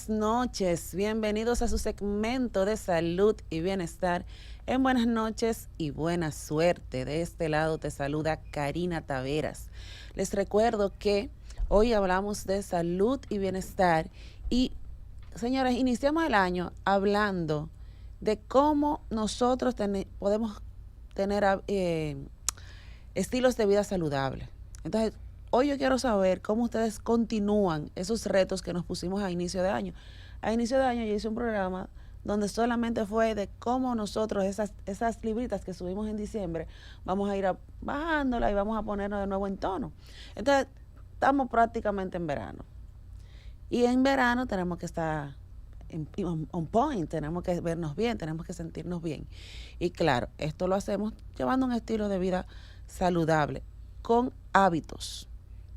noches, bienvenidos a su segmento de salud y bienestar en Buenas noches y buena suerte. De este lado te saluda Karina Taveras. Les recuerdo que hoy hablamos de salud y bienestar y, señores, iniciamos el año hablando de cómo nosotros podemos tener estilos de vida saludables. Entonces, hoy yo quiero saber cómo ustedes continúan esos retos que nos pusimos a inicio de año. A inicio de año yo hice un programa donde solamente fue de cómo nosotros esas libritas que subimos en diciembre, vamos a ir bajándola y vamos a ponernos de nuevo en tono. Entonces, estamos prácticamente en verano. Y en verano tenemos que estar on point, tenemos que vernos bien, tenemos que sentirnos bien. Y claro, esto lo hacemos llevando un estilo de vida saludable, con hábitos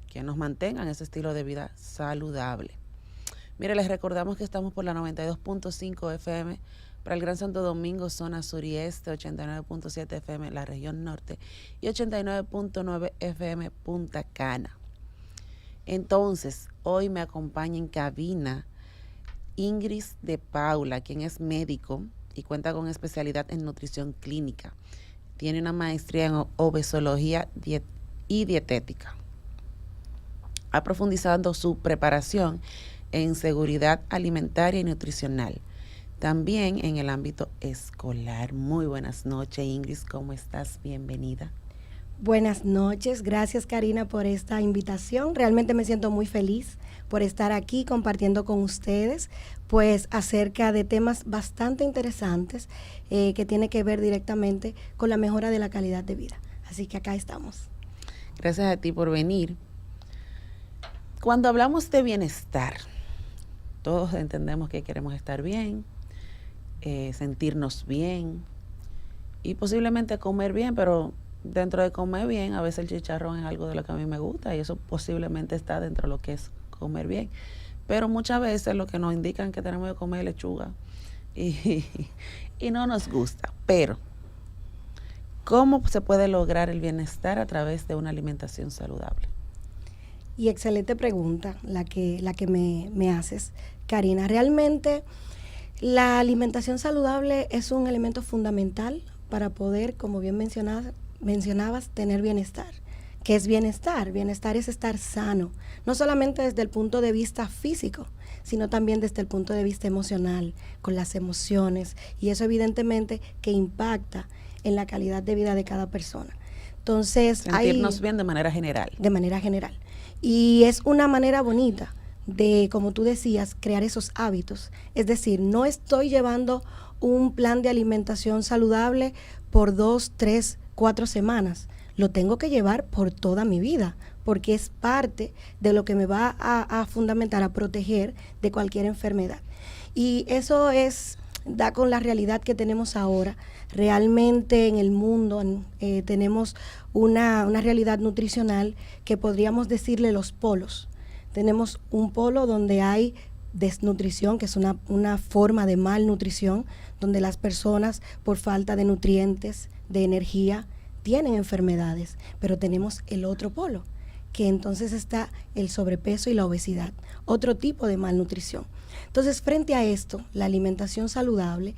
que nos mantengan ese estilo de vida saludable. Mire, les recordamos que estamos por la 92.5 FM para el Gran Santo Domingo, zona sur y este, 89.7 FM la región norte y 89.9 FM Punta Cana. Entonces, hoy me acompaña en cabina Ingrid de Paula, quien es médico y cuenta con especialidad en nutrición clínica. Tiene una maestría en obesología y dietética. Ha profundizado su preparación en seguridad alimentaria y nutricional, también en el ámbito escolar. Muy buenas noches, Ingrid, ¿cómo estás? Bienvenida. Buenas noches, gracias Karina por esta invitación. Realmente me siento muy feliz por estar aquí compartiendo con ustedes, pues acerca de temas bastante interesantes que tienen que ver directamente con la mejora de la calidad de vida. Así que acá estamos. Gracias a ti por venir. Cuando hablamos de bienestar, todos entendemos que queremos estar bien, sentirnos bien y posiblemente comer bien, pero dentro de comer bien, a veces el chicharrón es algo de lo que a mí me gusta y eso posiblemente está dentro de lo que es comer bien. Pero muchas veces lo que nos indican que tenemos que comer lechuga y no nos gusta. Pero, ¿cómo se puede lograr el bienestar a través de una alimentación saludable? Y excelente pregunta la que me haces, Karina. Realmente la alimentación saludable es un elemento fundamental para poder, como bien mencionabas, tener bienestar. ¿Qué es bienestar? Bienestar es estar sano, no solamente desde el punto de vista físico, sino también desde el punto de vista emocional, con las emociones, y eso evidentemente que impacta en la calidad de vida de cada persona. Entonces, sentirnos bien de manera general. De manera general. Y es una manera bonita de, como tú decías, crear esos hábitos. Es decir, no estoy llevando un plan de alimentación saludable por 2, 3, 4 semanas. Lo tengo que llevar por toda mi vida, porque es parte de lo que me va a fundamentar, a proteger de cualquier enfermedad. Y eso da con la realidad que tenemos ahora. Realmente en el mundo tenemos una realidad nutricional que podríamos decirle los polos. Tenemos un polo donde hay desnutrición, que es una forma de malnutrición, donde las personas por falta de nutrientes, de energía, tienen enfermedades. Pero tenemos el otro polo, que entonces está el sobrepeso y la obesidad, otro tipo de malnutrición. Entonces, frente a esto, la alimentación saludable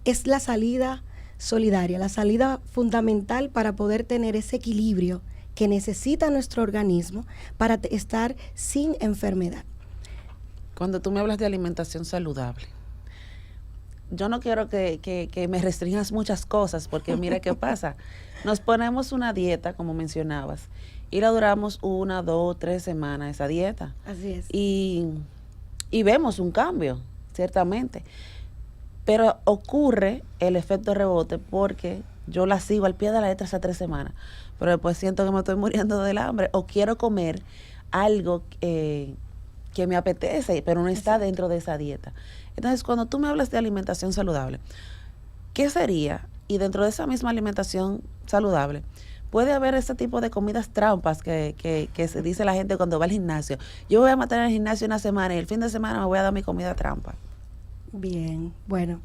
es la salida solidaria, la salida fundamental para poder tener ese equilibrio que necesita nuestro organismo para estar sin enfermedad. Cuando tú me hablas de alimentación saludable, yo no quiero que me restringas muchas cosas, porque mira qué pasa. Nos ponemos una dieta, como mencionabas, y la duramos 1, 2, 3 semanas esa dieta. Así es. Y vemos un cambio, ciertamente. Pero ocurre el efecto rebote porque yo la sigo al pie de la letra esas 3 semanas, pero después siento que me estoy muriendo del hambre o quiero comer algo que me apetece, pero no está dentro de esa dieta. Entonces, cuando tú me hablas de alimentación saludable, ¿qué sería? Y dentro de esa misma alimentación saludable, puede haber ese tipo de comidas trampas que se dice la gente cuando va al gimnasio. Yo voy a matar en el gimnasio una semana y el fin de semana me voy a dar mi comida trampa. Bien, bueno.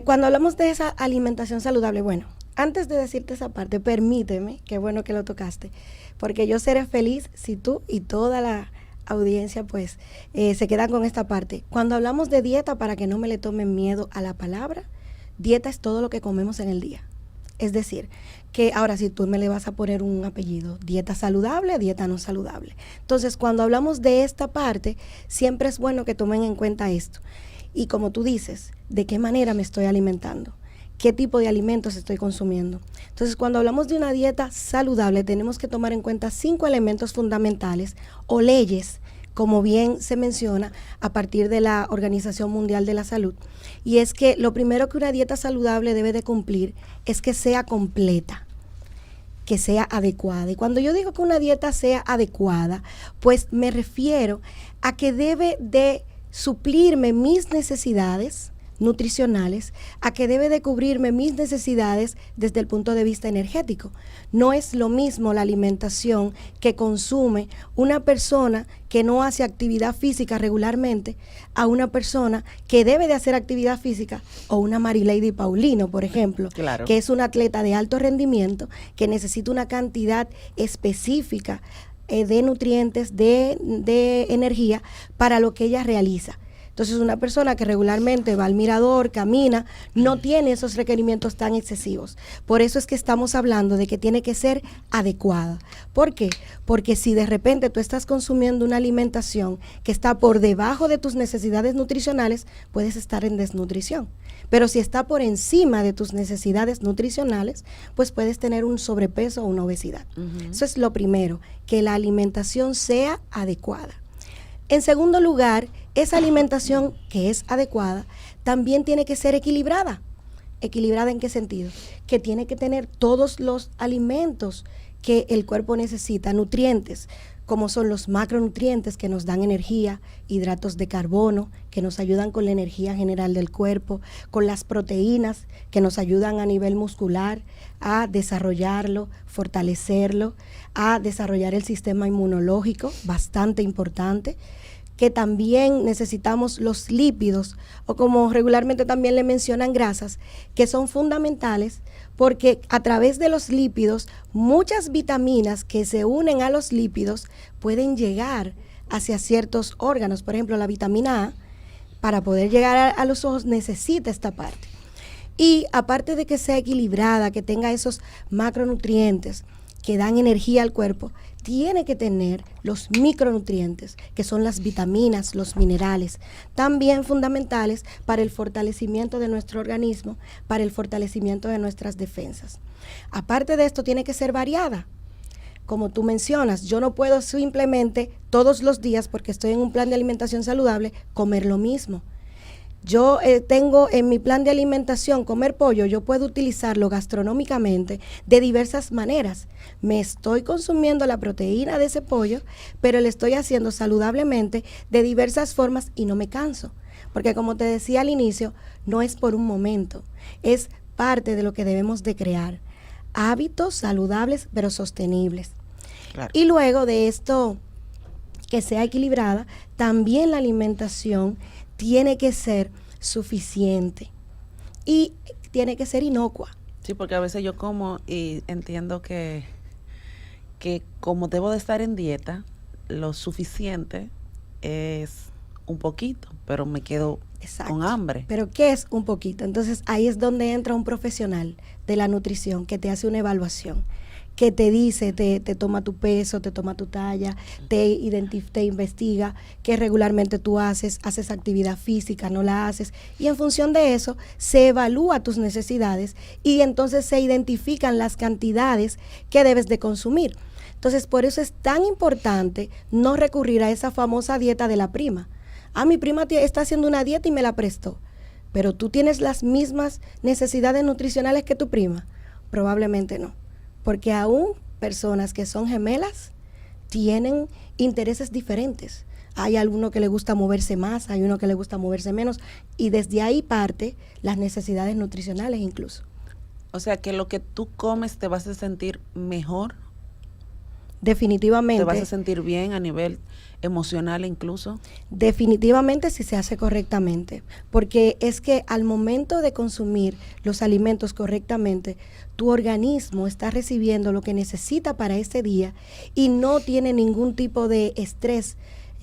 Cuando hablamos de esa alimentación saludable, bueno, antes de decirte esa parte, permíteme, qué bueno que lo tocaste, porque yo seré feliz si tú y toda la audiencia pues se quedan con esta parte. Cuando hablamos de dieta, para que no me le tomen miedo a la palabra, dieta es todo lo que comemos en el día. Es decir, que ahora si tú me le vas a poner un apellido, dieta saludable, dieta no saludable. Entonces, cuando hablamos de esta parte, siempre es bueno que tomen en cuenta esto. Y como tú dices, ¿de qué manera me estoy alimentando? ¿Qué tipo de alimentos estoy consumiendo? Entonces, cuando hablamos de una dieta saludable, tenemos que tomar en cuenta 5 elementos fundamentales o leyes, como bien se menciona a partir de la Organización Mundial de la Salud. Y es que lo primero que una dieta saludable debe de cumplir es que sea completa, que sea adecuada. Y cuando yo digo que una dieta sea adecuada, pues me refiero a que debe de suplirme mis necesidades nutricionales, a que debe de cubrirme mis necesidades desde el punto de vista energético. No es lo mismo la alimentación que consume una persona que no hace actividad física regularmente a una persona que debe de hacer actividad física, o una Marilady Paulino, por ejemplo, Claro. que es una atleta de alto rendimiento que necesita una cantidad específica de nutrientes, de energía para lo que ella realiza. Entonces, una persona que regularmente va al mirador, camina, no tiene esos requerimientos tan excesivos. Por eso es que estamos hablando de que tiene que ser adecuada. ¿Por qué? Porque si de repente tú estás consumiendo una alimentación que está por debajo de tus necesidades nutricionales, puedes estar en desnutrición. Pero si está por encima de tus necesidades nutricionales, pues puedes tener un sobrepeso o una obesidad. Eso es lo primero, que la alimentación sea adecuada. En segundo lugar, esa alimentación que es adecuada también tiene que ser equilibrada. ¿Equilibrada en qué sentido? Que tiene que tener todos los alimentos que el cuerpo necesita, nutrientes, como son los macronutrientes que nos dan energía, hidratos de carbono que nos ayudan con la energía general del cuerpo, con las proteínas que nos ayudan a nivel muscular a desarrollarlo, fortalecerlo, a desarrollar el sistema inmunológico, bastante importante, que también necesitamos los lípidos, o como regularmente también le mencionan, grasas, que son fundamentales porque a través de los lípidos, muchas vitaminas que se unen a los lípidos pueden llegar hacia ciertos órganos. Por ejemplo, la vitamina A, para poder llegar a los ojos, necesita esta parte. Y aparte de que sea equilibrada, que tenga esos macronutrientes que dan energía al cuerpo, tiene que tener los micronutrientes, que son las vitaminas, los minerales, también fundamentales para el fortalecimiento de nuestro organismo, para el fortalecimiento de nuestras defensas. Aparte de esto, tiene que ser variada. Como tú mencionas, yo no puedo simplemente todos los días, porque estoy en un plan de alimentación saludable, comer lo mismo. Yo tengo en mi plan de alimentación comer pollo, yo puedo utilizarlo gastronómicamente de diversas maneras. Me estoy consumiendo la proteína de ese pollo, pero le estoy haciendo saludablemente de diversas formas y no me canso. Porque como te decía al inicio, no es por un momento, es parte de lo que debemos de crear. Hábitos saludables pero sostenibles. Claro. Y luego de esto, que sea equilibrada, también la alimentación tiene que ser suficiente y tiene que ser inocua. Sí, porque a veces yo como y entiendo que como debo de estar en dieta, lo suficiente es un poquito, pero me quedo con hambre. Pero ¿qué es un poquito? Entonces ahí es donde entra un profesional de la nutrición que te hace una evaluación, que te dice, te toma tu peso, te toma tu talla, te investiga qué regularmente tú haces actividad física, no la haces, y en función de eso se evalúa tus necesidades y entonces se identifican las cantidades que debes de consumir. Entonces, por eso es tan importante no recurrir a esa famosa dieta de la prima. Mi prima está haciendo una dieta y me la prestó, pero tú tienes las mismas necesidades nutricionales que tu prima. Probablemente no. Porque aún personas que son gemelas tienen intereses diferentes. Hay alguno que le gusta moverse más, hay uno que le gusta moverse menos, y desde ahí parte las necesidades nutricionales incluso. O sea, que lo que tú comes te vas a sentir mejor. Definitivamente. ¿Te vas a sentir bien a nivel emocional incluso? Definitivamente, si se hace correctamente, porque es que al momento de consumir los alimentos correctamente, tu organismo está recibiendo lo que necesita para ese día y no tiene ningún tipo de estrés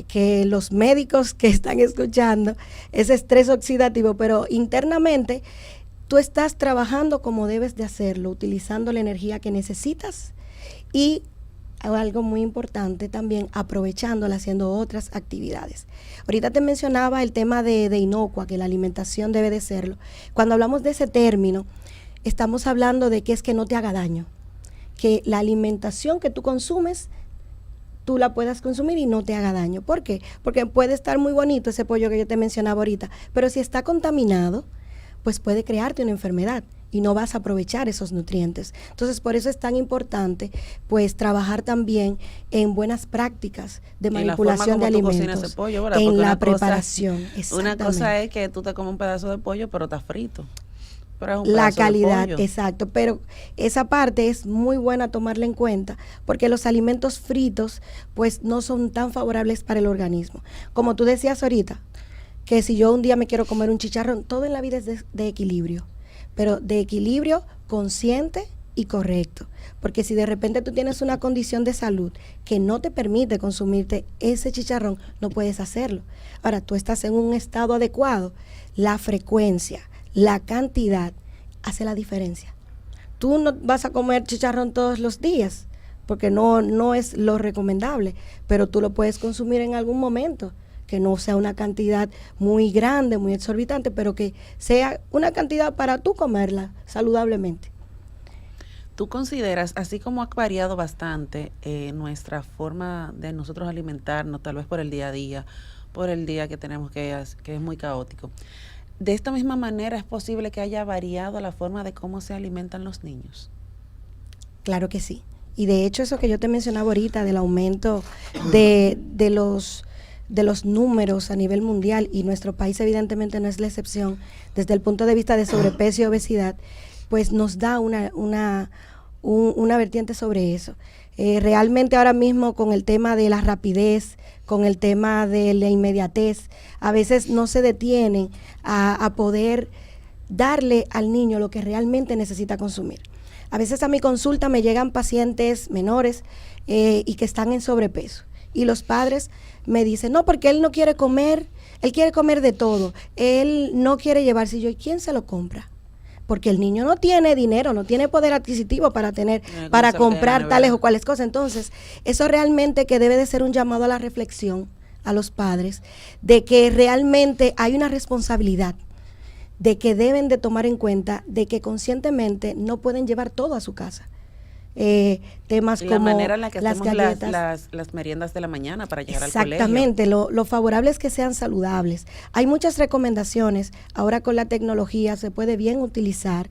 que los médicos que están escuchando, ese estrés oxidativo, pero internamente tú estás trabajando como debes de hacerlo, utilizando la energía que necesitas y algo muy importante también, aprovechándola, haciendo otras actividades. Ahorita te mencionaba el tema de inocua, que la alimentación debe de serlo. Cuando hablamos de ese término, estamos hablando de que es que no te haga daño, que la alimentación que tú consumes, tú la puedas consumir y no te haga daño. ¿Por qué? Porque puede estar muy bonito ese pollo que yo te mencionaba ahorita, pero si está contaminado, pues puede crearte una enfermedad y no vas a aprovechar esos nutrientes. Entonces, por eso es tan importante, pues, trabajar también en buenas prácticas de manipulación de alimentos, ese pollo, ¿verdad? en Porque la preparación. Una cosa es que tú te comes un pedazo de pollo, pero está frito. Pero es un La pedazo de calidad, pollo. exacto, pero esa parte es muy buena tomarla en cuenta porque los alimentos fritos pues no son tan favorables para el organismo. Como tú decías ahorita, que si yo un día me quiero comer un chicharrón, todo en la vida es de equilibrio, pero de equilibrio consciente y correcto, porque si de repente tú tienes una condición de salud que no te permite consumirte ese chicharrón, no puedes hacerlo. Ahora, tú estás en un estado adecuado, la frecuencia, la cantidad hace la diferencia. Tú no vas a comer chicharrón todos los días, porque no es lo recomendable, pero tú lo puedes consumir en algún momento, que no sea una cantidad muy grande, muy exorbitante, pero que sea una cantidad para tú comerla saludablemente. ¿Tú consideras, así como ha variado bastante nuestra forma de nosotros alimentarnos, tal vez por el día a día, por el día que tenemos que es muy caótico, de esta misma manera es posible que haya variado la forma de cómo se alimentan los niños? Claro que sí. Y de hecho eso que yo te mencionaba ahorita del aumento de los números a nivel mundial, y nuestro país evidentemente no es la excepción, desde el punto de vista de sobrepeso y obesidad, pues nos da una vertiente sobre eso. Realmente ahora mismo con el tema de la rapidez, con el tema de la inmediatez, a veces no se detienen a poder darle al niño lo que realmente necesita consumir. A veces a mi consulta me llegan pacientes menores y que están en sobrepeso. Y los padres me dicen, no, porque él no quiere comer, él quiere comer de todo, él no quiere llevarse. Y yo, ¿y quién se lo compra? Porque el niño no tiene dinero, no tiene poder adquisitivo para comprar tales o cuales cosas. Entonces, eso realmente que debe de ser un llamado a la reflexión a los padres, de que realmente hay una responsabilidad, de que deben de tomar en cuenta, de que conscientemente no pueden llevar todo a su casa. Temas la como manera en la que las hacemos galletas. las meriendas de la mañana para llegar al colegio. Exactamente, lo favorable es que sean saludables. Hay muchas recomendaciones, ahora con la tecnología se puede bien utilizar,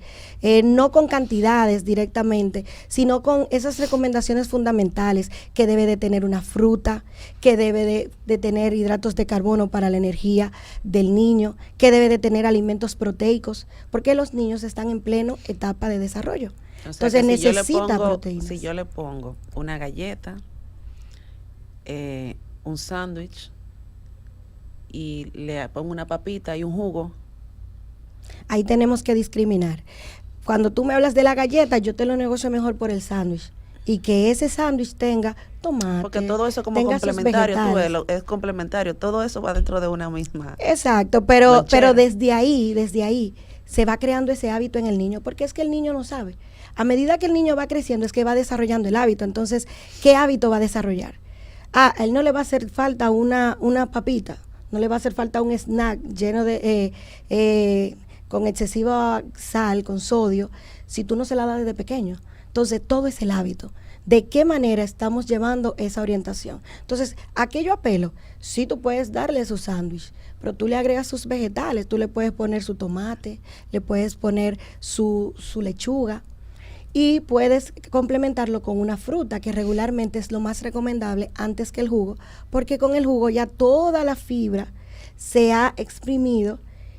no con cantidades directamente, sino con esas recomendaciones fundamentales, que debe de tener una fruta, que debe de tener hidratos de carbono para la energía del niño, que debe de tener alimentos proteicos, porque los niños están en pleno etapa de desarrollo. O sea, Entonces si necesita proteínas. Si yo le pongo una galleta, un sándwich y le pongo una papita y un jugo. Ahí tenemos que discriminar. Cuando tú me hablas de la galleta, yo te lo negocio mejor por el sándwich. Y que ese sándwich tenga tomate. Porque todo eso como complementario, tú ves, es complementario. Todo eso va dentro de una misma. Exacto, pero desde ahí se va creando ese hábito en el niño, porque es que el niño no sabe. A medida que el niño va creciendo es que va desarrollando el hábito. Entonces, ¿qué hábito va a desarrollar? A él no le va a hacer falta una papita, no le va a hacer falta un snack lleno de con excesiva sal, con sodio, si tú no se la das desde pequeño. Entonces, todo es el hábito. ¿De qué manera estamos llevando esa orientación? Entonces, ¿a qué yo apelo? Sí, tú puedes darle su sándwich, pero tú le agregas sus vegetales, tú le puedes poner su tomate, le puedes poner su lechuga, y puedes complementarlo con una fruta, que regularmente es lo más recomendable antes que el jugo, porque con el jugo ya toda la fibra se ha exprimido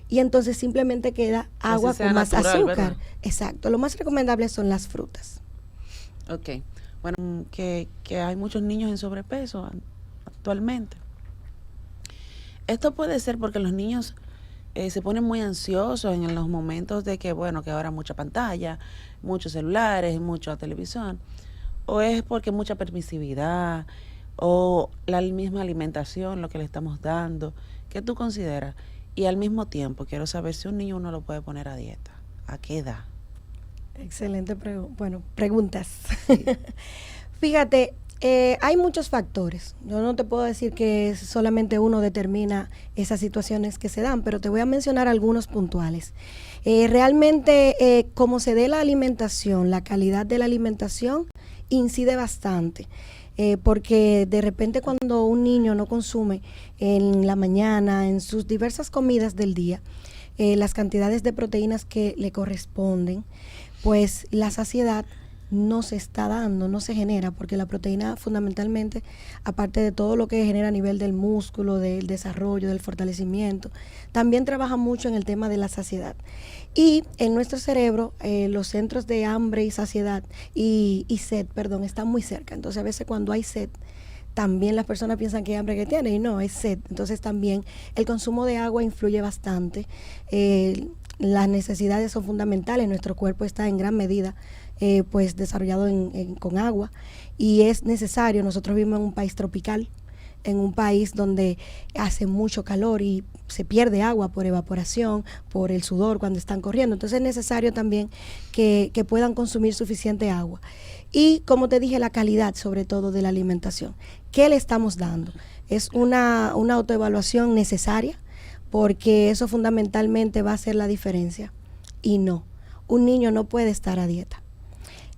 y entonces simplemente queda agua con más natural, azúcar. ¿verdad? Exacto, lo más recomendable son las frutas. Ok, bueno, que hay muchos niños en sobrepeso actualmente. Esto puede ser porque los niños se ponen muy ansiosos en los momentos de que, bueno, que ahora mucha pantalla, muchos celulares, mucha televisión, o es porque mucha permisividad, o la misma alimentación, lo que le estamos dando? ¿Qué tú consideras? Y al mismo tiempo quiero saber si un niño uno lo puede poner a dieta. ¿A qué edad? Excelente preguntas. Sí. Fíjate, hay muchos factores. Yo no te puedo decir que solamente uno determina esas situaciones que se dan, pero te voy a mencionar algunos puntuales. Realmente, como se dé la alimentación, la calidad de la alimentación incide bastante. Porque de repente cuando un niño no consume en la mañana, en sus diversas comidas del día, las cantidades de proteínas que le corresponden, pues la saciedad no se está dando, no se genera, porque la proteína fundamentalmente, aparte de todo lo que genera a nivel del músculo, del desarrollo, del fortalecimiento, también trabaja mucho en el tema de la saciedad. Y en nuestro cerebro, los centros de hambre y saciedad y sed, perdón, están muy cerca. Entonces a veces cuando hay sed, también las personas piensan que hay hambre que tienen y no, es sed. Entonces también el consumo de agua influye bastante. Las necesidades son fundamentales, nuestro cuerpo está en gran medida pues desarrollado con agua y es necesario. Nosotros vivimos en un país tropical, en un país donde hace mucho calor y se pierde agua por evaporación, por el sudor cuando están corriendo. Entonces es necesario también que puedan consumir suficiente agua. Y como te dije, la calidad sobre todo de la alimentación. ¿Qué le estamos dando? Es una autoevaluación necesaria porque eso fundamentalmente va a hacer la diferencia. Y no, un niño no puede estar a dieta.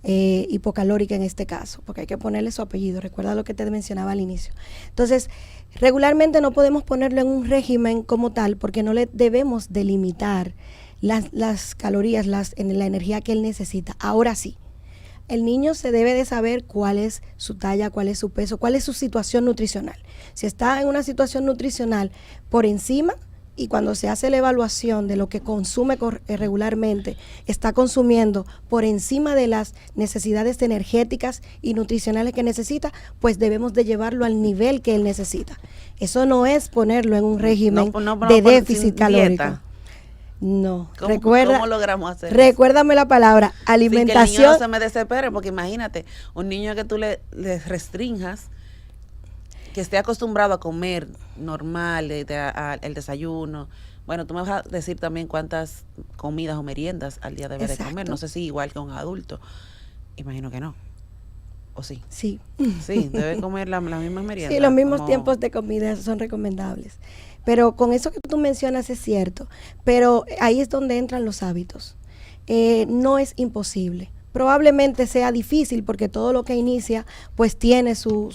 Hipocalórica en este caso, porque hay que ponerle su apellido, recuerda lo que te mencionaba al inicio. Entonces, regularmente no podemos ponerlo en un régimen como tal, porque no le debemos delimitar las calorías, la energía que él necesita. Ahora sí, el niño se debe de saber cuál es su talla, cuál es su peso, cuál es su situación nutricional. Si está en una situación nutricional por encima, y cuando se hace la evaluación de lo que consume regularmente, está consumiendo por encima de las necesidades energéticas y nutricionales que necesita, pues debemos de llevarlo al nivel que él necesita. Eso no es ponerlo en un régimen de déficit calórico. Dieta. No, ¿Cómo logramos hacer eso? Recuérdame la palabra, alimentación. Sin que el niño no se me desespere, porque imagínate, un niño que tú le restrinjas, que esté acostumbrado a comer normal, el desayuno. Bueno, tú me vas a decir también cuántas comidas o meriendas al día debe de comer. No sé si igual que un adulto. Imagino que no. ¿O sí? Sí. Sí, debe comer las mismas meriendas. Sí, los mismos tiempos de comida son recomendables. Pero con eso que tú mencionas es cierto. Pero ahí es donde entran los hábitos. No es imposible. Probablemente sea difícil porque todo lo que inicia pues tiene su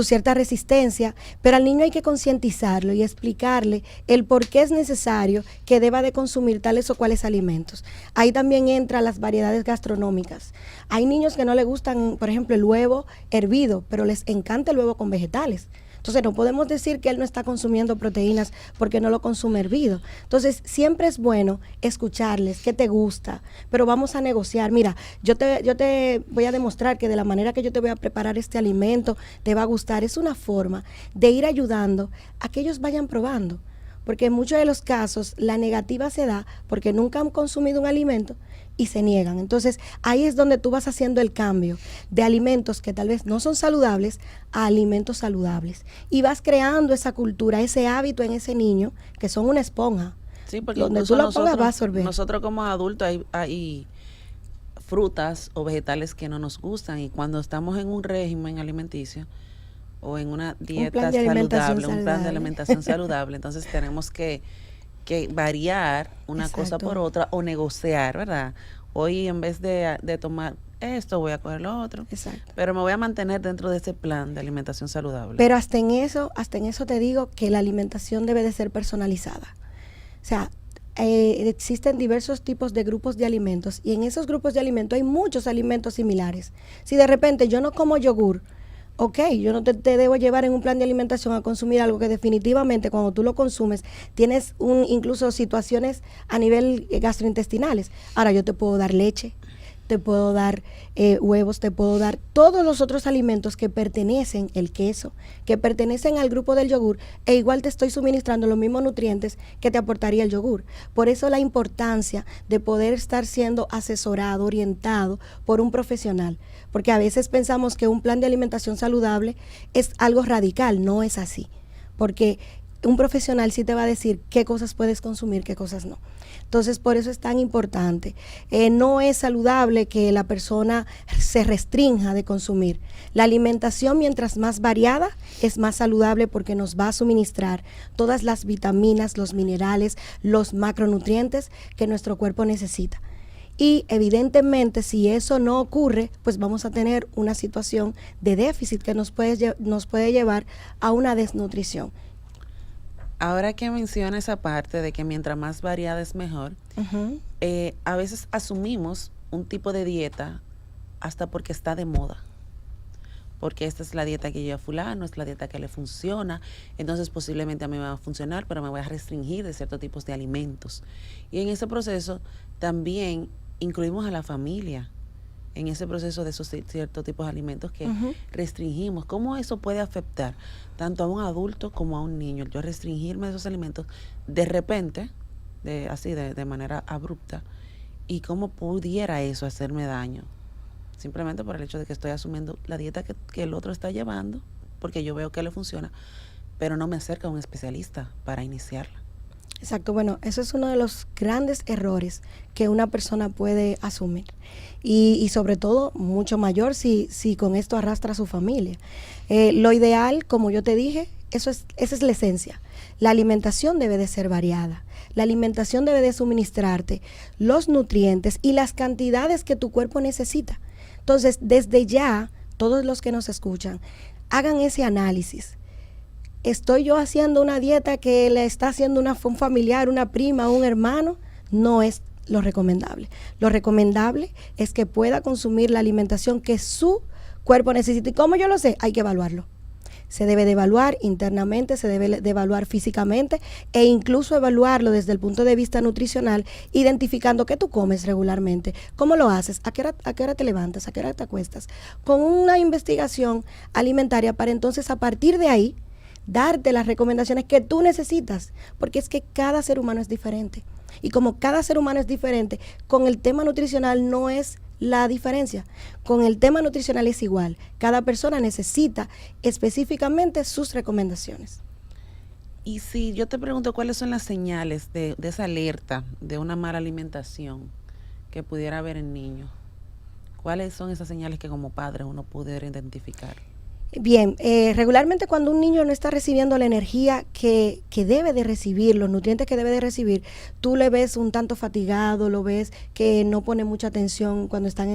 cierta resistencia, pero al niño hay que concientizarlo y explicarle el por qué es necesario que deba de consumir tales o cuales alimentos. Ahí también entran las variedades gastronómicas. Hay niños que no les gustan, por ejemplo, el huevo hervido, pero les encanta el huevo con vegetales. Entonces no podemos decir que él no está consumiendo proteínas porque no lo consume hervido. Entonces siempre es bueno escucharles qué te gusta, pero vamos a negociar. Mira, yo te voy a demostrar que de la manera que yo te voy a preparar este alimento te va a gustar. Es una forma de ir ayudando a que ellos vayan probando. Porque en muchos de los casos la negativa se da porque nunca han consumido un alimento y se niegan. Entonces ahí es donde tú vas haciendo el cambio de alimentos que tal vez no son saludables a alimentos saludables. Y vas creando esa cultura, ese hábito en ese niño que son una esponja. Sí, porque donde tú lo pongas va a absorber. Nosotros como adultos hay frutas o vegetales que no nos gustan y cuando estamos en un régimen alimenticio o en una dieta saludable, un plan de alimentación saludable, entonces tenemos que variar una cosa por otra o negociar, ¿verdad? Hoy en vez de tomar esto, voy a coger lo otro. Exacto. Pero me voy a mantener dentro de ese plan de alimentación saludable. Pero hasta en eso te digo que la alimentación debe de ser personalizada. O sea, existen diversos tipos de grupos de alimentos y en esos grupos de alimentos hay muchos alimentos similares. Si de repente yo no como yogur, ok, yo no te debo llevar en un plan de alimentación a consumir algo que definitivamente cuando tú lo consumes tienes incluso situaciones a nivel gastrointestinales. Ahora yo te puedo dar leche, te puedo dar huevos, te puedo dar todos los otros alimentos que pertenecen, el queso, que pertenecen al grupo del yogur, e igual te estoy suministrando los mismos nutrientes que te aportaría el yogur. Por eso la importancia de poder estar siendo asesorado, orientado por un profesional, porque a veces pensamos que un plan de alimentación saludable es algo radical, no es así, porque un profesional sí te va a decir qué cosas puedes consumir, qué cosas no. Entonces, por eso es tan importante. No es saludable que la persona se restrinja de consumir. La alimentación, mientras más variada, es más saludable porque nos va a suministrar todas las vitaminas, los minerales, los macronutrientes que nuestro cuerpo necesita. Y evidentemente, si eso no ocurre, pues vamos a tener una situación de déficit que nos puede llevar a una desnutrición. Ahora que menciona esa parte de que mientras más variada es mejor, a veces asumimos un tipo de dieta hasta porque está de moda. Porque esta es la dieta que lleva fulano, es la dieta que le funciona, entonces posiblemente a mí me va a funcionar, pero me voy a restringir de ciertos tipos de alimentos. Y en ese proceso también incluimos a la familia, en ese proceso de esos ciertos tipos de alimentos que restringimos. ¿Cómo eso puede afectar tanto a un adulto como a un niño? Yo restringirme de esos alimentos de repente, de manera abrupta, y cómo pudiera eso hacerme daño, simplemente por el hecho de que estoy asumiendo la dieta que el otro está llevando, porque yo veo que le funciona, pero no me acerca a un especialista para iniciarla. Exacto, bueno, eso es uno de los grandes errores que una persona puede asumir y sobre todo mucho mayor si con esto arrastra a su familia. Lo ideal, como yo te dije, esa es la esencia. La alimentación debe de ser variada. La alimentación debe de suministrarte los nutrientes y las cantidades que tu cuerpo necesita. Entonces, desde ya, todos los que nos escuchan, hagan ese análisis. ¿Estoy yo haciendo una dieta que le está haciendo un familiar, una prima, un hermano? No es lo recomendable. Lo recomendable es que pueda consumir la alimentación que su cuerpo necesita. ¿Y cómo yo lo sé? Hay que evaluarlo. Se debe de evaluar internamente, se debe de evaluar físicamente e incluso evaluarlo desde el punto de vista nutricional, identificando qué tú comes regularmente, cómo lo haces, a qué hora te levantas, a qué hora te acuestas, con una investigación alimentaria para entonces a partir de ahí darte las recomendaciones que tú necesitas, porque es que cada ser humano es diferente. Y como cada ser humano es diferente, con el tema nutricional no es la diferencia. Con el tema nutricional es igual. Cada persona necesita específicamente sus recomendaciones. Y si yo te pregunto cuáles son las señales de esa alerta de una mala alimentación que pudiera haber en niños, ¿cuáles son esas señales que como padre uno pudiera identificar? Bien, regularmente cuando un niño no está recibiendo la energía que debe de recibir, los nutrientes que debe de recibir, tú le ves un tanto fatigado, lo ves que no pone mucha atención cuando están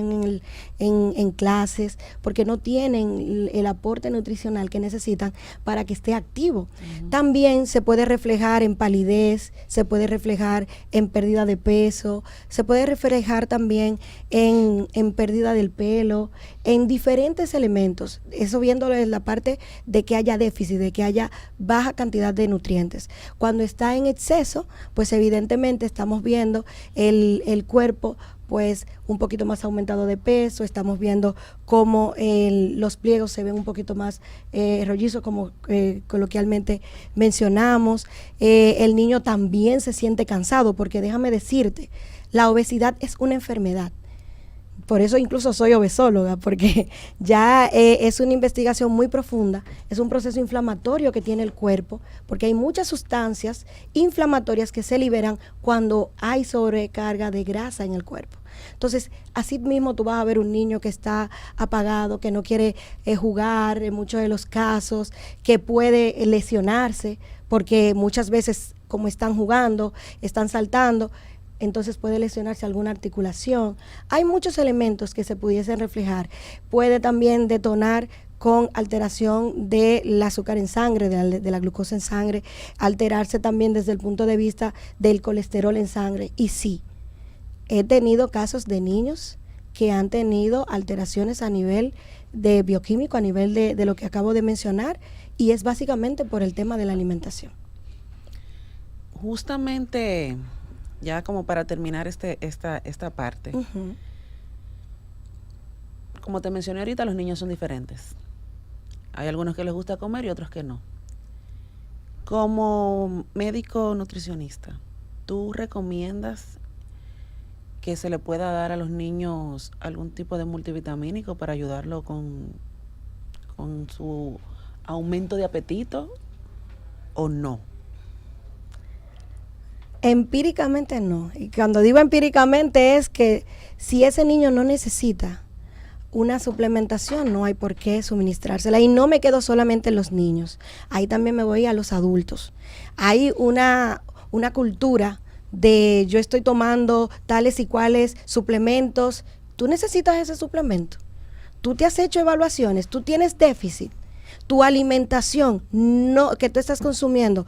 en clases, porque no tienen el aporte nutricional que necesitan para que esté activo. También se puede reflejar en palidez, se puede reflejar en pérdida de peso, se puede reflejar también en pérdida del pelo, en diferentes elementos. Eso viéndolo en la parte de que haya déficit, de que haya baja cantidad de nutrientes. Cuando está en exceso, pues evidentemente estamos viendo el cuerpo pues un poquito más aumentado de peso, estamos viendo cómo los pliegos se ven un poquito más rollizos, como coloquialmente mencionamos. El niño también se siente cansado, porque déjame decirte, la obesidad es una enfermedad. Por eso incluso soy obesóloga, porque ya es una investigación muy profunda, es un proceso inflamatorio que tiene el cuerpo, porque hay muchas sustancias inflamatorias que se liberan cuando hay sobrecarga de grasa en el cuerpo. Entonces, así mismo tú vas a ver un niño que está apagado, que no quiere jugar en muchos de los casos, que puede lesionarse, porque muchas veces como están jugando, están saltando, entonces puede lesionarse alguna articulación. Hay muchos elementos que se pudiesen reflejar. Puede también detonar con alteración del azúcar en sangre, de la glucosa en sangre, alterarse también desde el punto de vista del colesterol en sangre. Y sí, he tenido casos de niños que han tenido alteraciones a nivel de bioquímico, a nivel de lo que acabo de mencionar, y es básicamente por el tema de la alimentación. Justamente, ya como para terminar esta parte, como te mencioné ahorita, los niños son diferentes. Hay algunos que les gusta comer y otros que no. Como médico nutricionista, ¿tú recomiendas que se le pueda dar a los niños algún tipo de multivitamínico para ayudarlo con su aumento de apetito o no? Empíricamente no. Y cuando digo empíricamente es que si ese niño no necesita una suplementación, no hay por qué suministrársela. Y no me quedo solamente en los niños. Ahí también me voy a los adultos. Hay una cultura de yo estoy tomando tales y cuales suplementos. Tú necesitas ese suplemento. Tú te has hecho evaluaciones, tú tienes déficit. Tu alimentación que tú estás consumiendo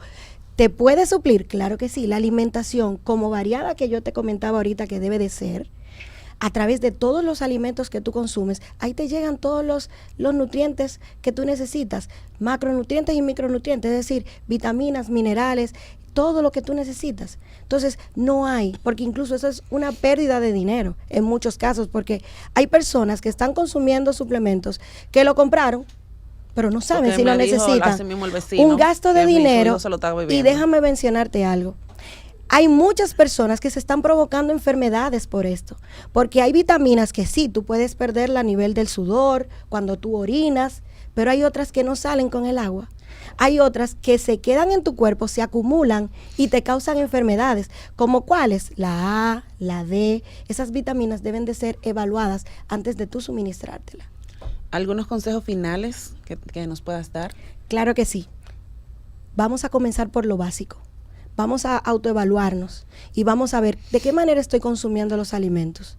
¿te puede suplir? Claro que sí. La alimentación como variada que yo te comentaba ahorita que debe de ser, a través de todos los alimentos que tú consumes, ahí te llegan todos los nutrientes que tú necesitas, macronutrientes y micronutrientes, es decir, vitaminas, minerales, todo lo que tú necesitas. Entonces, no hay, porque incluso eso es una pérdida de dinero en muchos casos, porque hay personas que están consumiendo suplementos que lo compraron, pero no saben si lo necesitan. Un gasto de dinero. Y déjame mencionarte algo. Hay muchas personas que se están provocando enfermedades por esto, porque hay vitaminas que sí, tú puedes perderla a nivel del sudor, cuando tú orinas, pero hay otras que no salen con el agua. Hay otras que se quedan en tu cuerpo, se acumulan y te causan enfermedades, como cuáles, la A, la D. Esas vitaminas deben de ser evaluadas antes de tú suministrártela. ¿Algunos consejos finales que nos puedas dar? Claro que sí. Vamos a comenzar por lo básico. Vamos a autoevaluarnos y vamos a ver de qué manera estoy consumiendo los alimentos.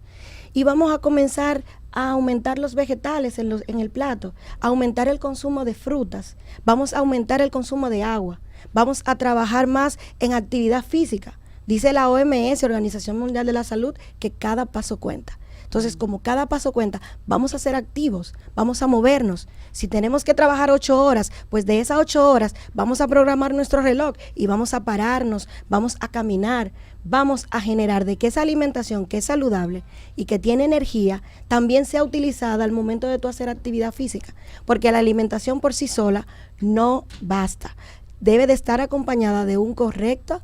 Y vamos a comenzar a aumentar los vegetales en el plato, a aumentar el consumo de frutas, vamos a aumentar el consumo de agua, vamos a trabajar más en actividad física. Dice la OMS, Organización Mundial de la Salud, que cada paso cuenta. Entonces, como cada paso cuenta, vamos a ser activos, vamos a movernos. Si tenemos que trabajar 8 horas, pues de esas 8 horas vamos a programar nuestro reloj y vamos a pararnos, vamos a caminar, vamos a generar de que esa alimentación que es saludable y que tiene energía, también sea utilizada al momento de tú hacer actividad física. Porque la alimentación por sí sola no basta. Debe de estar acompañada de un correcto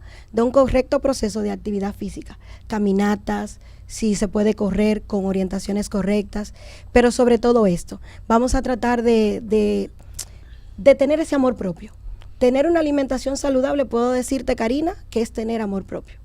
proceso de actividad física, caminatas, si se puede correr con orientaciones correctas, pero sobre todo esto, vamos a tratar de tener ese amor propio. Tener una alimentación saludable, puedo decirte, Karina, que es tener amor propio.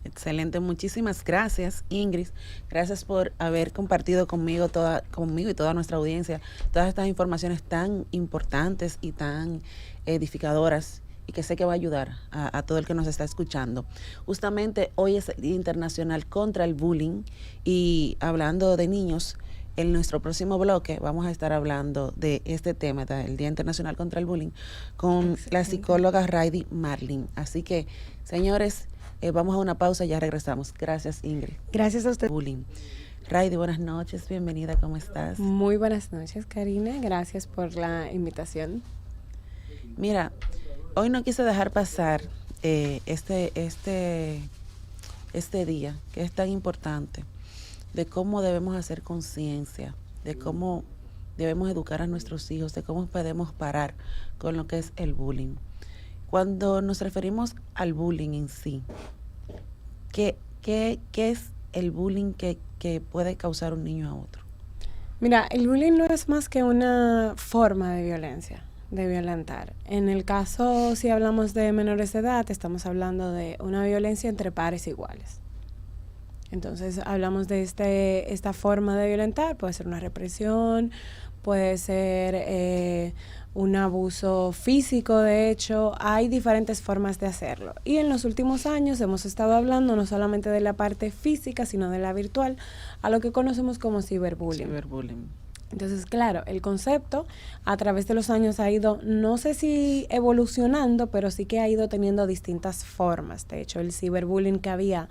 Excelente, muchísimas gracias, Ingrid. Gracias por haber compartido conmigo y toda nuestra audiencia todas estas informaciones tan importantes y tan edificadoras, y que sé que va a ayudar a todo el que nos está escuchando. Justamente hoy es el Día Internacional contra el Bullying, y hablando de niños, en nuestro próximo bloque vamos a estar hablando de este tema, el Día Internacional contra el Bullying, con la psicóloga Raidy Marlin. Así que, señores, vamos a una pausa y ya regresamos. Gracias, Ingrid. Gracias a usted. Bullying. Raidy, buenas noches, bienvenida, ¿cómo estás? Muy buenas noches, Karina, gracias por la invitación. Mira, hoy no quise dejar pasar este día, que es tan importante, de cómo debemos hacer conciencia, de cómo debemos educar a nuestros hijos, de cómo podemos parar con lo que es el bullying. Cuando nos referimos al bullying en sí, ¿qué es el bullying que puede causar un niño a otro? Mira, el bullying no es más que una forma de violencia, de violentar. En el caso, si hablamos de menores de edad, estamos hablando de una violencia entre pares iguales. Entonces, hablamos de esta forma de violentar, puede ser una represión, puede ser un abuso físico, de hecho, hay diferentes formas de hacerlo. Y en los últimos años hemos estado hablando no solamente de la parte física, sino de la virtual, a lo que conocemos como ciberbullying. Entonces, claro, el concepto a través de los años ha ido, no sé si evolucionando, pero sí que ha ido teniendo distintas formas. De hecho, el ciberbullying que había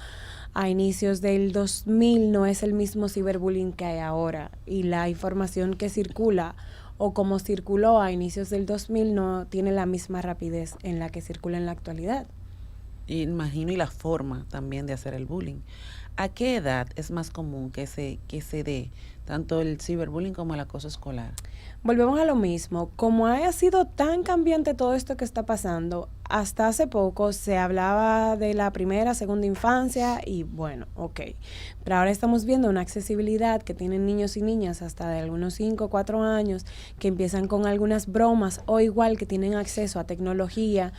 a inicios del 2000 no es el mismo ciberbullying que hay ahora. Y la información que circula o como circuló a inicios del 2000 no tiene la misma rapidez en la que circula en la actualidad. Imagino, y la forma también de hacer el bullying. ¿A qué edad es más común que se dé tanto el ciberbullying como el acoso escolar? Volvemos a lo mismo, como ha sido tan cambiante todo esto que está pasando, hasta hace poco se hablaba de la primera, segunda infancia y bueno, ok, pero ahora estamos viendo una accesibilidad que tienen niños y niñas hasta de algunos 5 o 4 años que empiezan con algunas bromas o igual que tienen acceso a tecnología,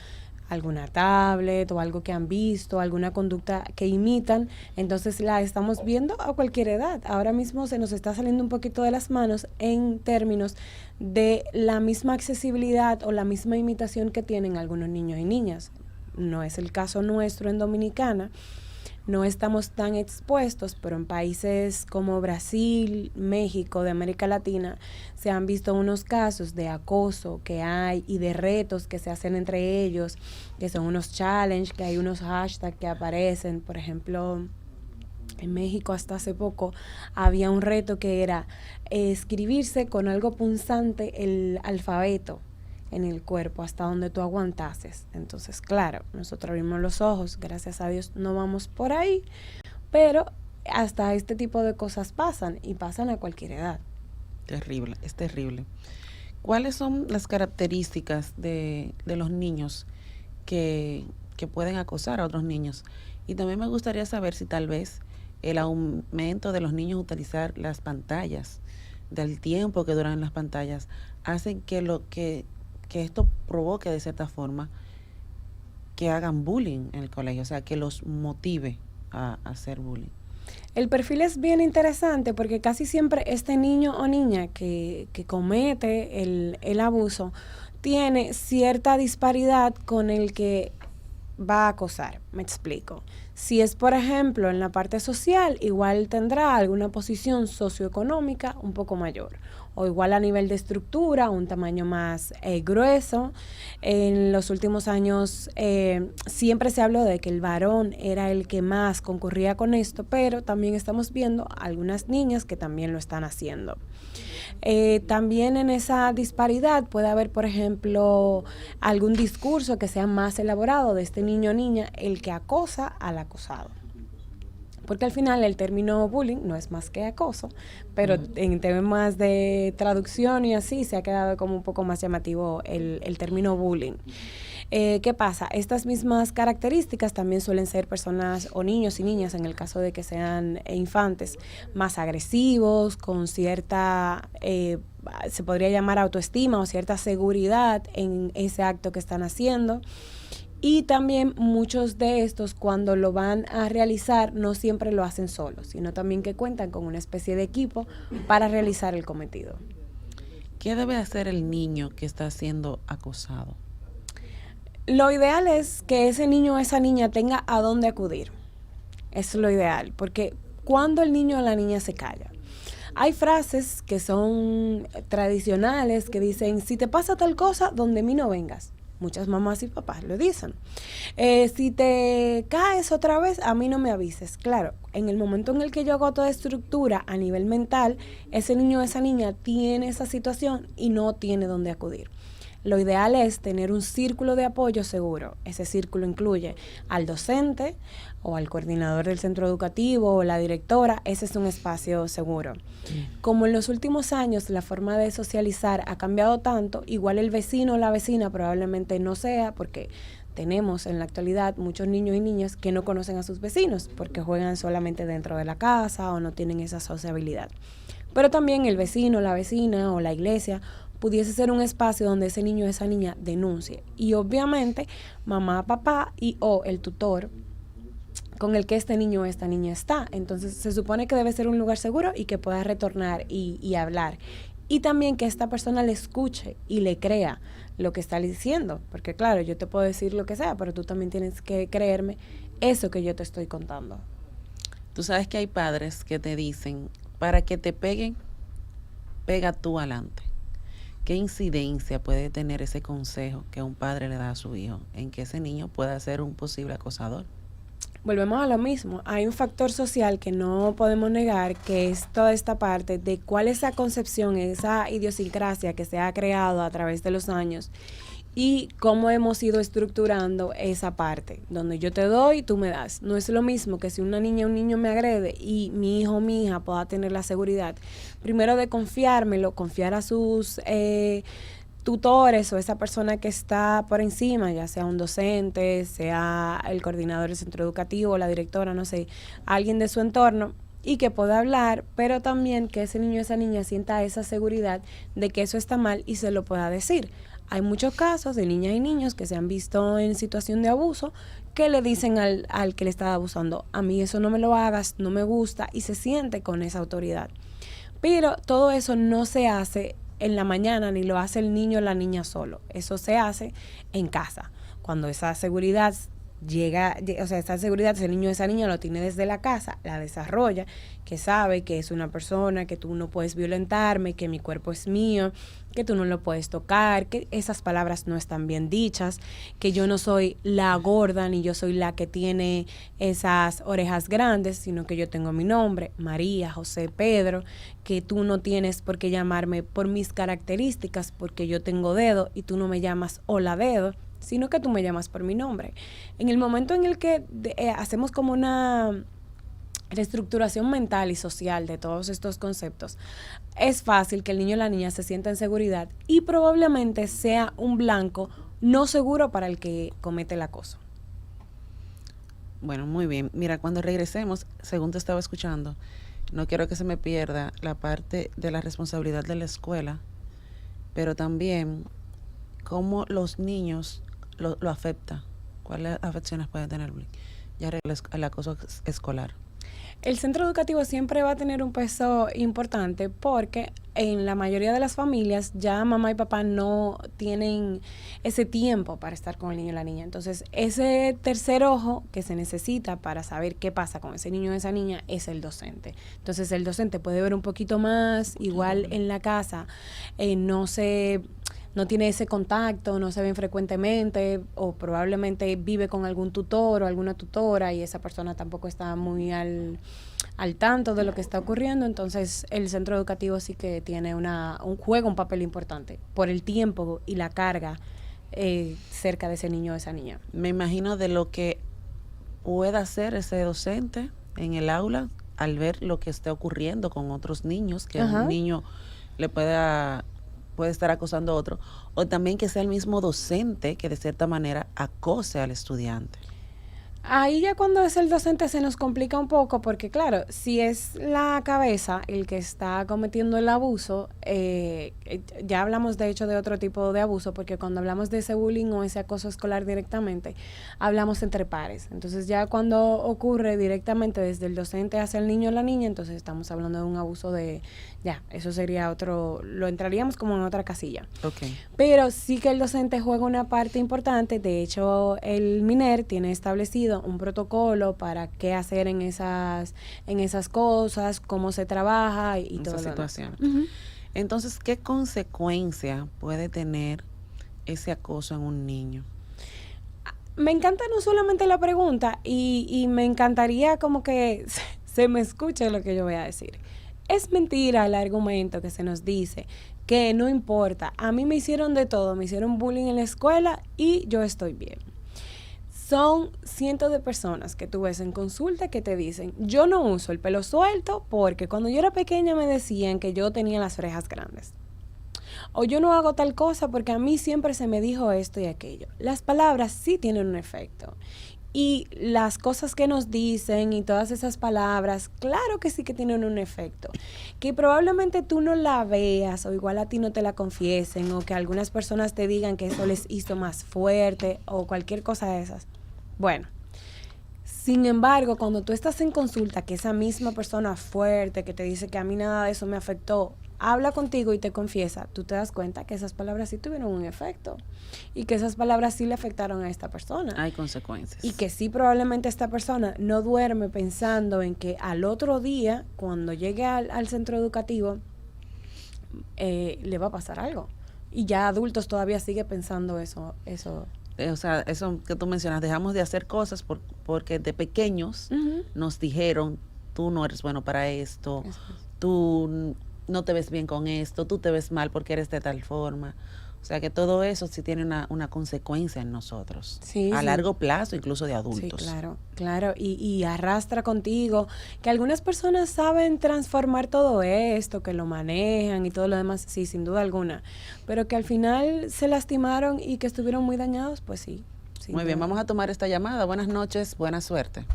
alguna tablet o algo que han visto, alguna conducta que imitan, entonces la estamos viendo a cualquier edad. Ahora mismo se nos está saliendo un poquito de las manos en términos de la misma accesibilidad o la misma imitación que tienen algunos niños y niñas. No es el caso nuestro en Dominicana, no estamos tan expuestos, pero en países como Brasil, México, de América Latina, se han visto unos casos de acoso que hay y de retos que se hacen entre ellos, que son unos challenge, que hay unos hashtags que aparecen. Por ejemplo, en México hasta hace poco había un reto que era escribirse con algo punzante el alfabeto en el cuerpo hasta donde tú aguantases. Entonces, claro, nosotros abrimos los ojos, gracias a Dios no vamos por ahí, pero hasta este tipo de cosas pasan y pasan a cualquier edad. Terrible, es terrible. ¿Cuáles son las características de los niños que pueden acosar a otros niños? Y también me gustaría saber si tal vez el aumento de los niños utilizar las pantallas, del tiempo que duran las pantallas, hacen que esto provoque de cierta forma que hagan bullying en el colegio, o sea, que los motive a hacer bullying. El perfil es bien interesante porque casi siempre este niño o niña que comete el abuso tiene cierta disparidad con el que va a acosar. Me explico. Si es, por ejemplo, en la parte social, igual tendrá alguna posición socioeconómica un poco mayor, o igual a nivel de estructura, un tamaño más grueso. En los últimos años siempre se habló de que el varón era el que más concurría con esto, pero también estamos viendo algunas niñas que también lo están haciendo. También en esa disparidad puede haber, por ejemplo, algún discurso que sea más elaborado de este niño o niña, el que acosa al acosado. Porque al final el término bullying no es más que acoso, pero en temas de traducción y así se ha quedado como un poco más llamativo el término bullying. ¿Qué pasa? Estas mismas características también suelen ser personas o niños y niñas, en el caso de que sean infantes, más agresivos, con cierta, se podría llamar autoestima o cierta seguridad en ese acto que están haciendo. Y también muchos de estos, cuando lo van a realizar, no siempre lo hacen solos, sino también que cuentan con una especie de equipo para realizar el cometido. ¿Qué debe hacer el niño que está siendo acosado? Lo ideal es que ese niño o esa niña tenga a dónde acudir. Eso es lo ideal, porque cuando el niño o la niña se calla, hay frases que son tradicionales que dicen, si te pasa tal cosa, donde mí no vengas. Muchas mamás y papás lo dicen. Si te caes otra vez, a mí no me avises. Claro, en el momento en el que yo hago toda estructura a nivel mental, ese niño o esa niña tiene esa situación y no tiene dónde acudir. Lo ideal es tener un círculo de apoyo seguro. Ese círculo incluye al docente o al coordinador del centro educativo o la directora. Ese es un espacio seguro. Como en los últimos años la forma de socializar ha cambiado tanto, igual el vecino o la vecina probablemente no sea, porque tenemos en la actualidad muchos niños y niñas que no conocen a sus vecinos porque juegan solamente dentro de la casa o no tienen esa sociabilidad. Pero también el vecino, la vecina o la iglesia pudiese ser un espacio donde ese niño o esa niña denuncie. Y obviamente mamá, papá y o el tutor con el que este niño o esta niña está. Entonces se supone que debe ser un lugar seguro y que pueda retornar y hablar. Y también que esta persona le escuche y le crea lo que está diciendo. Porque claro, yo te puedo decir lo que sea, pero tú también tienes que creerme eso que yo te estoy contando. Tú sabes que hay padres que te dicen, para que te peguen, pega tú adelante. ¿Qué incidencia puede tener ese consejo que un padre le da a su hijo en que ese niño pueda ser un posible acosador? Volvemos a lo mismo. Hay un factor social que no podemos negar, que es toda esta parte de cuál es la concepción, esa idiosincrasia que se ha creado a través de los años y cómo hemos ido estructurando esa parte, donde yo te doy, tú me das. No es lo mismo que si una niña o un niño me agrede y mi hijo o mi hija pueda tener la seguridad, primero de confiármelo, confiar a sus tutores o esa persona que está por encima, ya sea un docente, sea el coordinador del centro educativo, la directora, no sé, alguien de su entorno, y que pueda hablar, pero también que ese niño o esa niña sienta esa seguridad de que eso está mal y se lo pueda decir. Hay muchos casos de niñas y niños que se han visto en situación de abuso que le dicen al que le está abusando, a mí eso no me lo hagas, no me gusta, y se siente con esa autoridad. Pero todo eso no se hace en la mañana ni lo hace el niño o la niña solo. Eso se hace en casa. Cuando esa seguridad llega, o sea, esa seguridad, ese niño o esa niña lo tiene desde la casa, la desarrolla, que sabe que es una persona, que tú no puedes violentarme, que mi cuerpo es mío, que tú no lo puedes tocar, que esas palabras no están bien dichas, que yo no soy la gorda ni yo soy la que tiene esas orejas grandes, sino que yo tengo mi nombre, María, José, Pedro, que tú no tienes por qué llamarme por mis características, porque yo tengo dedo y tú no me llamas hola dedo, sino que tú me llamas por mi nombre. En el momento en el que hacemos como una reestructuración mental y social de todos estos conceptos, es fácil que el niño o la niña se sienta en seguridad y probablemente sea un blanco no seguro para el que comete el acoso. Bueno, muy bien. Mira, cuando regresemos, según te estaba escuchando, no quiero que se me pierda la parte de la responsabilidad de la escuela, pero también cómo los niños lo afecta, cuáles afecciones puede tener ya el acoso escolar. El centro educativo siempre va a tener un peso importante porque en la mayoría de las familias ya mamá y papá no tienen ese tiempo para estar con el niño y la niña. Entonces, ese tercer ojo que se necesita para saber qué pasa con ese niño o esa niña es el docente. Entonces, el docente puede ver un poquito más, igual en la casa, no tiene ese contacto, no se ven frecuentemente o probablemente vive con algún tutor o alguna tutora y esa persona tampoco está muy al tanto de lo que está ocurriendo. Entonces el centro educativo sí que tiene juega un papel importante por el tiempo y la carga cerca de ese niño o esa niña. Me imagino de lo que pueda hacer ese docente en el aula al ver lo que esté ocurriendo con otros niños, que un niño le puede estar acosando a otro, o también que sea el mismo docente que de cierta manera acose al estudiante. Ahí ya cuando es el docente se nos complica un poco porque claro, si es la cabeza el que está cometiendo el abuso, ya hablamos de hecho de otro tipo de abuso porque cuando hablamos de ese bullying o ese acoso escolar directamente, hablamos entre pares. Entonces ya cuando ocurre directamente desde el docente hacia el niño o la niña, entonces estamos hablando de un abuso eso sería lo entraríamos como en otra casilla. Okay. Pero sí que el docente juega una parte importante. De hecho, el MINER tiene establecido un protocolo para qué hacer en esas cosas, cómo se trabaja y todo esa lo situación. Uh-huh. Entonces, ¿qué consecuencia puede tener ese acoso en un niño? Me encanta no solamente la pregunta y me encantaría como que se me escuche lo que yo voy a decir. Es mentira el argumento que se nos dice que no importa, a mí me hicieron de todo, me hicieron bullying en la escuela y yo estoy bien. Son cientos de personas que tú ves en consulta que te dicen, yo no uso el pelo suelto porque cuando yo era pequeña me decían que yo tenía las orejas grandes. O yo no hago tal cosa porque a mí siempre se me dijo esto y aquello. Las palabras sí tienen un efecto. Y las cosas que nos dicen y todas esas palabras, claro que sí que tienen un efecto. Que probablemente tú no la veas o igual a ti no te la confiesen o que algunas personas te digan que eso les hizo más fuerte o cualquier cosa de esas. Bueno, sin embargo, cuando tú estás en consulta, que esa misma persona fuerte que te dice que a mí nada de eso me afectó, habla contigo y te confiesa, tú te das cuenta que esas palabras sí tuvieron un efecto y que esas palabras sí le afectaron a esta persona. Hay consecuencias. Y que sí probablemente esta persona no duerme pensando en que al otro día, cuando llegue al centro educativo, le va a pasar algo. Y ya adultos todavía sigue pensando eso. O sea, eso que tú mencionas, dejamos de hacer cosas porque de pequeños nos dijeron, tú no eres bueno para esto, tú no te ves bien con esto, tú te ves mal porque eres de tal forma. O sea que todo eso sí tiene una consecuencia en nosotros, Sí, a sí. largo plazo, incluso de Sí, adultos. claro, claro, y arrastra contigo, que algunas personas saben transformar todo esto, que lo manejan y todo lo demás, sí, sin duda alguna, pero que al final se lastimaron y que estuvieron muy dañados, pues sí. Sin Muy bien, duda. vamos a tomar esta llamada. Buenas noches, buena suerte.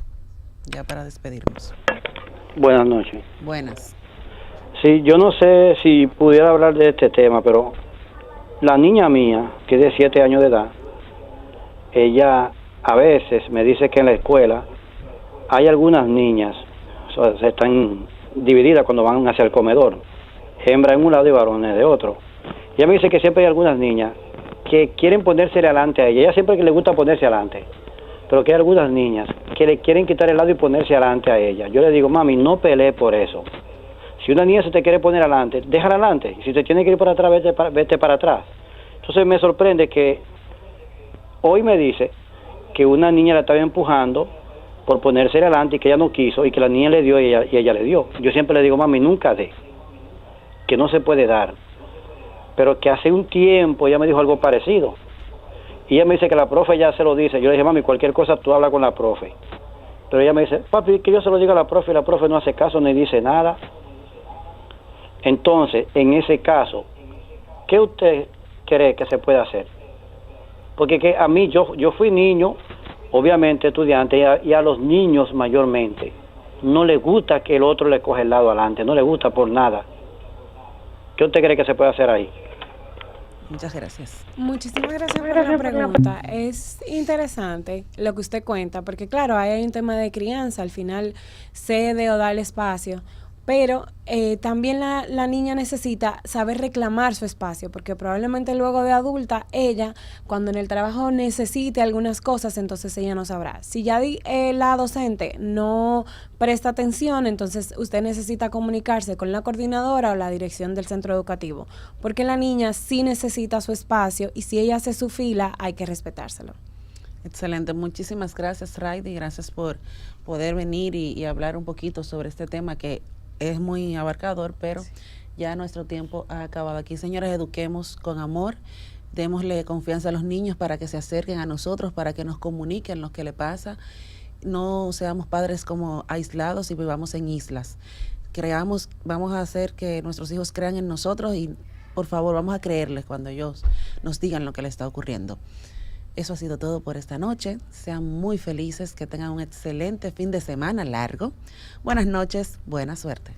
Ya para despedirnos. Buenas noches. Buenas. Sí, yo no sé si pudiera hablar de este tema, pero la niña mía, que es de 7 años de edad, ella a veces me dice que en la escuela hay algunas niñas, o sea, se están divididas cuando van hacia el comedor, hembra en un lado y varones de otro. Ella me dice que siempre hay algunas niñas que quieren ponerse adelante a ella. Ella siempre que le gusta ponerse adelante, pero que hay algunas niñas que le quieren quitar el lado y ponerse adelante a ella. Yo le digo, mami, no pelee por eso. Si una niña se te quiere poner adelante, déjala adelante. Y si te tiene que ir para atrás, vete para atrás. Entonces me sorprende que hoy me dice que una niña la estaba empujando por ponerse adelante y que ella no quiso y que la niña le dio y ella le dio. Yo siempre le digo, mami, nunca dé, que no se puede dar. Pero que hace un tiempo ella me dijo algo parecido. Y ella me dice que la profe ya se lo dice. Yo le dije, mami, cualquier cosa tú hablas con la profe. Pero ella me dice, papi, que yo se lo diga a la profe y la profe no hace caso ni dice nada. Entonces, en ese caso, ¿qué usted cree que se puede hacer? Porque que a mí, yo fui niño, obviamente estudiante, y a los niños mayormente no les gusta que el otro le coge el lado adelante, no les gusta por nada. ¿Qué usted cree que se puede hacer ahí? Muchas gracias. Muchísimas gracias por la pregunta. Es interesante lo que usted cuenta, porque claro, ahí hay un tema de crianza, al final cede o da el espacio, pero también la niña necesita saber reclamar su espacio, porque probablemente luego de adulta, ella, cuando en el trabajo necesite algunas cosas, entonces ella no sabrá. Si ya la docente no presta atención, entonces usted necesita comunicarse con la coordinadora o la dirección del centro educativo, porque la niña sí necesita su espacio y si ella hace su fila, hay que respetárselo. Excelente, muchísimas gracias, Raidy, gracias por poder venir y hablar un poquito sobre este tema que es muy abarcador, pero ya nuestro tiempo ha acabado aquí. Señores, eduquemos con amor, démosle confianza a los niños para que se acerquen a nosotros, para que nos comuniquen lo que le pasa. No seamos padres como aislados y vivamos en islas. Vamos a hacer que nuestros hijos crean en nosotros y por favor vamos a creerles cuando ellos nos digan lo que les está ocurriendo. Eso ha sido todo por esta noche. Sean muy felices, que tengan un excelente fin de semana largo. Buenas noches, buena suerte.